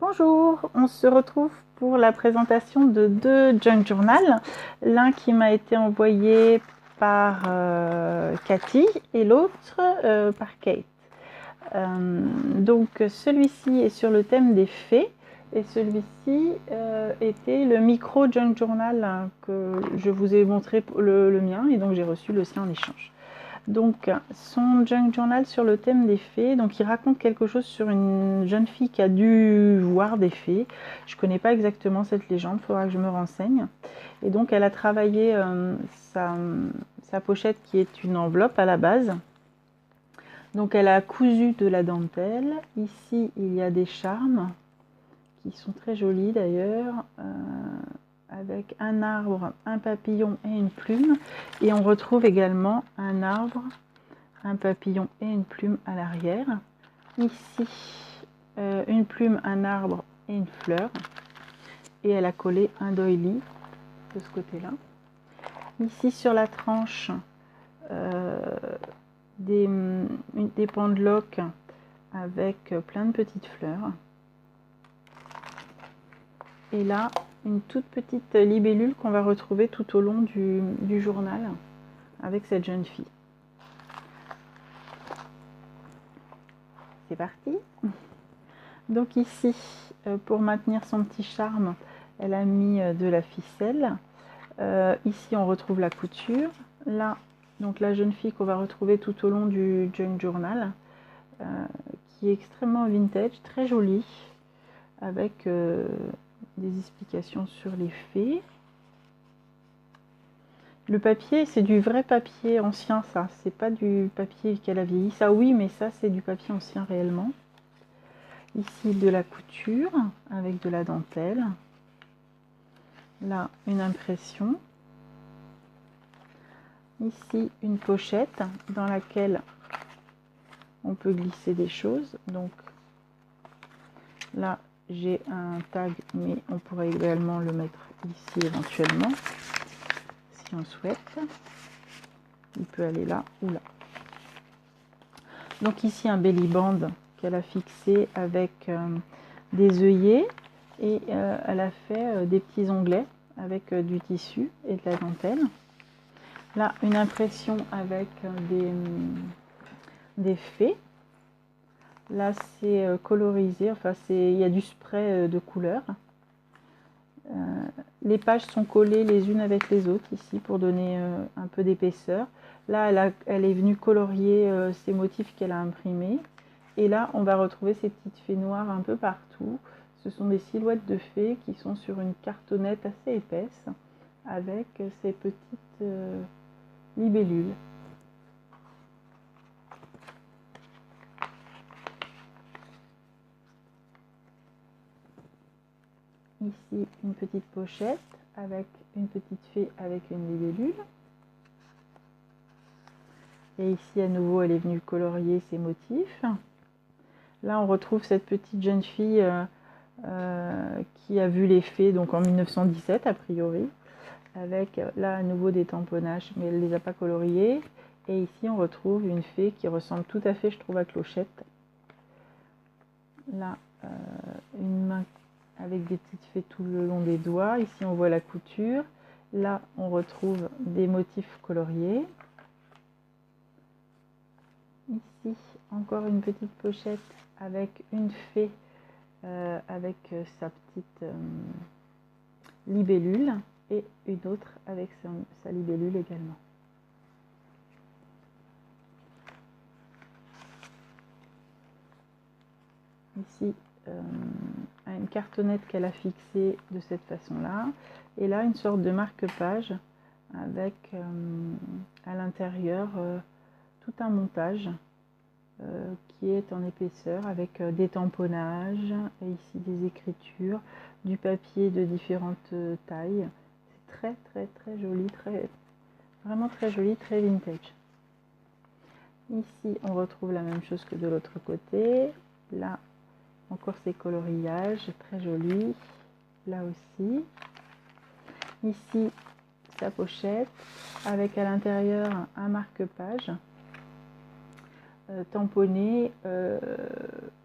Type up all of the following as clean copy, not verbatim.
Bonjour, on se retrouve pour la présentation de deux junk journal, l'un qui m'a été envoyé par Cathy et l'autre par Kate. Donc celui-ci est sur le thème des fées et celui-ci était le micro junk journal que je vous ai montré le mien et donc j'ai reçu le sien en échange. Donc son junk journal sur le thème des fées, donc il raconte quelque chose sur une jeune fille qui a dû voir des fées. Je ne connais pas exactement cette légende, il faudra que je me renseigne. Et donc elle a travaillé sa pochette qui est une enveloppe à la base. Donc elle a cousu de la dentelle. Ici il y a des charmes qui sont très jolis d'ailleurs. Avec un arbre, un papillon et une plume. Et on retrouve également un arbre, un papillon et une plume à l'arrière. Ici, une plume, un arbre et une fleur. Et elle a collé un doily de ce côté-là. Ici, sur la tranche, des pendeloques avec plein de petites fleurs. Et là, une toute petite libellule qu'on va retrouver tout au long du journal avec cette jeune fille. C'est parti. Donc ici, pour maintenir son petit charme, elle a mis de la ficelle. Ici, on retrouve la couture. Là, donc la jeune fille qu'on va retrouver tout au long du junk journal, qui est extrêmement vintage, très jolie, avec des explications sur les fées. Le papier, c'est du vrai papier ancien, ça. C'est pas du papier qu'elle a vieilli. Ça, oui, mais ça, c'est du papier ancien réellement. Ici, de la couture avec de la dentelle. Là, une impression. Ici, une pochette dans laquelle on peut glisser des choses. Donc, là, j'ai un tag, mais on pourrait également le mettre ici éventuellement, si on souhaite. Il peut aller là ou là. Donc ici, un belly band qu'elle a fixé avec des œillets et elle a fait des petits onglets avec du tissu et de la dentelle. Là, une impression avec des fées. Là, c'est colorisé, enfin, il y a du spray de couleur. Les pages sont collées les unes avec les autres ici pour donner un peu d'épaisseur. Là, elle est venue colorier ces motifs qu'elle a imprimés. Et là, on va retrouver ces petites fées noires un peu partout. Ce sont des silhouettes de fées qui sont sur une cartonnette assez épaisse avec ces petites libellules. Ici, une petite pochette avec une petite fée avec une libellule. Et ici, à nouveau, elle est venue colorier ses motifs. Là, on retrouve cette petite jeune fille qui a vu les fées donc en 1917, a priori. Avec, là, à nouveau des tamponnages, mais elle ne les a pas coloriés. Et ici, on retrouve une fée qui ressemble tout à fait, je trouve, à Clochette. Là, une main avec des petites fées tout le long des doigts. Ici, on voit la couture. Là, on retrouve des motifs coloriés. Ici, encore une petite pochette avec une fée avec sa petite libellule et une autre avec sa libellule également. Ici, une cartonnette qu'elle a fixée de cette façon-là. Et là, une sorte de marque-page avec à l'intérieur tout un montage qui est en épaisseur avec des tamponnages et ici des écritures, du papier de différentes tailles. C'est très très très joli, vraiment très joli, très vintage. Ici, on retrouve la même chose que de l'autre côté. Là, encore ces coloriages, très jolis. Là aussi. Ici, sa pochette avec à l'intérieur un marque-page tamponné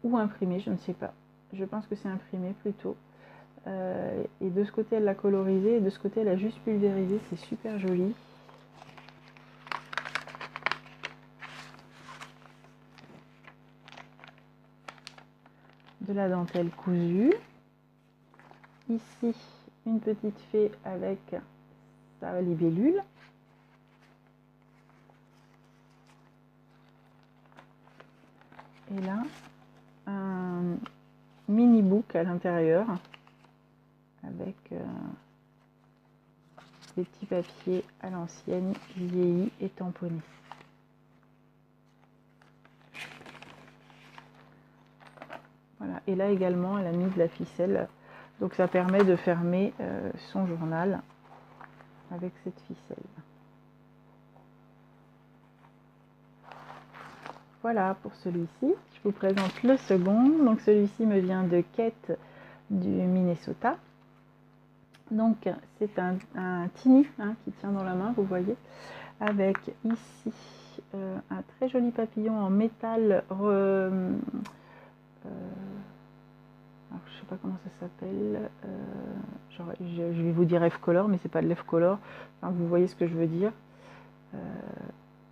ou imprimé, je ne sais pas. je pense que c'est imprimé plutôt. Et de ce côté elle l'a colorisé et de ce côté elle a juste pulvérisé, c'est super joli. De la dentelle cousue. Ici une petite fée avec sa libellule. Et là un mini book à l'intérieur avec des petits papiers à l'ancienne, vieillis et tamponnés. Voilà. Et là également, elle a mis de la ficelle, donc ça permet de fermer son journal avec cette ficelle. Voilà pour celui-ci. Je vous présente le second. Donc celui-ci me vient de Kate du Minnesota. Donc c'est un tiny qui tient dans la main, vous voyez, avec ici un très joli papillon en métal. Alors, je sais pas comment ça s'appelle. Je vais vous dire F-Color, mais c'est pas de l'F-Color. Enfin, vous voyez ce que je veux dire.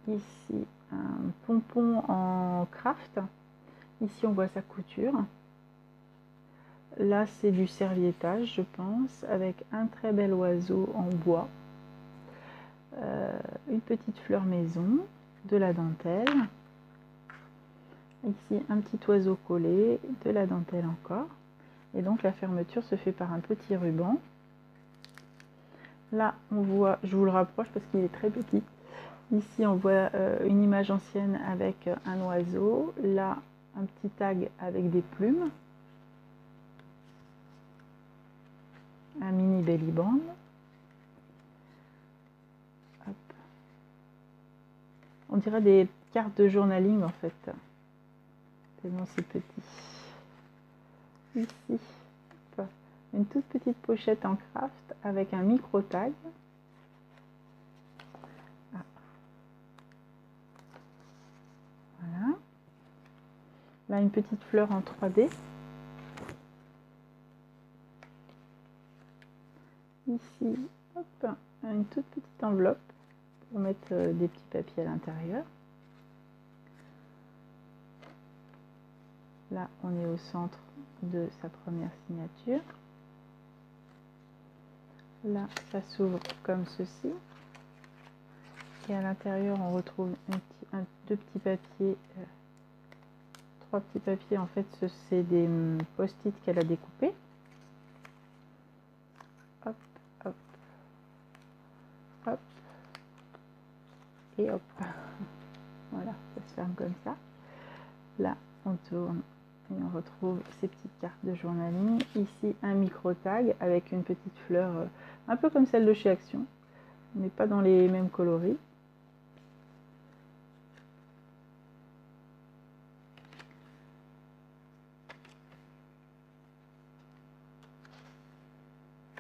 Ici un pompon en craft. Ici on voit sa couture. Là c'est du serviettage je pense, avec un très bel oiseau en bois, une petite fleur maison, de la dentelle, ici un petit oiseau collé, de la dentelle encore, et donc la fermeture se fait par un petit ruban. Là on voit, je vous le rapproche parce qu'il est très petit, ici on voit une image ancienne avec un oiseau, là un petit tag avec des plumes, un mini belly band. Hop. On dirait des cartes de journaling en fait, tellement c'est petit. Ici, hop, une toute petite pochette en craft avec un micro tag. Ah. Voilà. Là une petite fleur en 3D. Ici, hop, une toute petite enveloppe pour mettre des petits papiers à l'intérieur. Là, on est au centre de sa première signature. Là, ça s'ouvre comme ceci. Et à l'intérieur, on retrouve deux petits papiers, trois petits papiers. En fait, c'est des post-it qu'elle a découpés. Hop, hop, hop, et hop. Voilà, ça se ferme comme ça. Là, on tourne et on retrouve ces petites cartes de journaling. Ici, un micro-tag avec une petite fleur, un peu comme celle de chez Action, mais pas dans les mêmes coloris.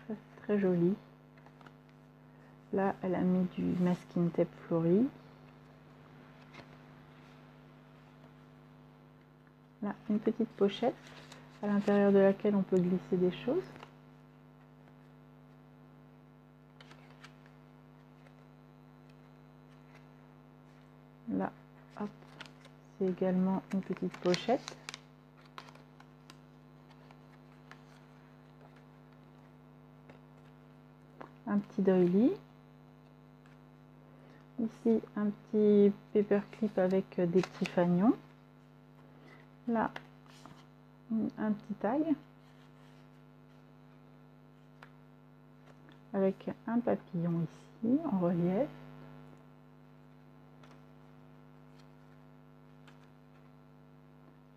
C'est très joli. Là, elle a mis du masking tape fleuri. Là, une petite pochette à l'intérieur de laquelle on peut glisser des choses. Là, hop, c'est également une petite pochette. Un petit doily. Ici, un petit paperclip avec des petits fanions. Là, un petit tag avec un papillon ici en relief.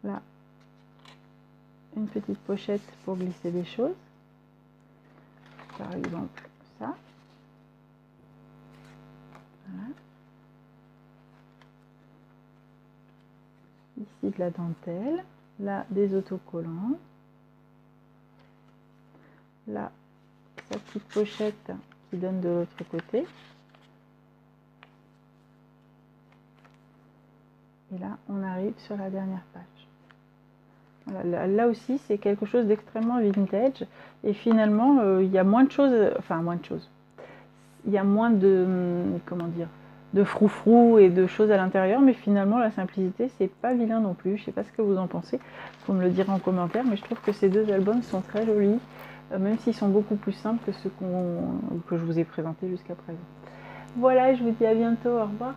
Là, une petite pochette pour glisser des choses. Par exemple, ça. Voilà. Ici de la dentelle, là des autocollants, là sa petite pochette qui donne de l'autre côté, et là on arrive sur la dernière page. Voilà, là aussi, c'est quelque chose d'extrêmement vintage. Et finalement, il y a moins de choses, enfin moins de choses. Il y a moins de, comment dire, de froufrou et de choses à l'intérieur, mais finalement, la simplicité, c'est pas vilain non plus. Je sais pas ce que vous en pensez, vous me le direz en commentaire, mais je trouve que ces deux albums sont très jolis, même s'ils sont beaucoup plus simples que ceux que je vous ai présentés jusqu'à présent. Voilà, je vous dis à bientôt, au revoir.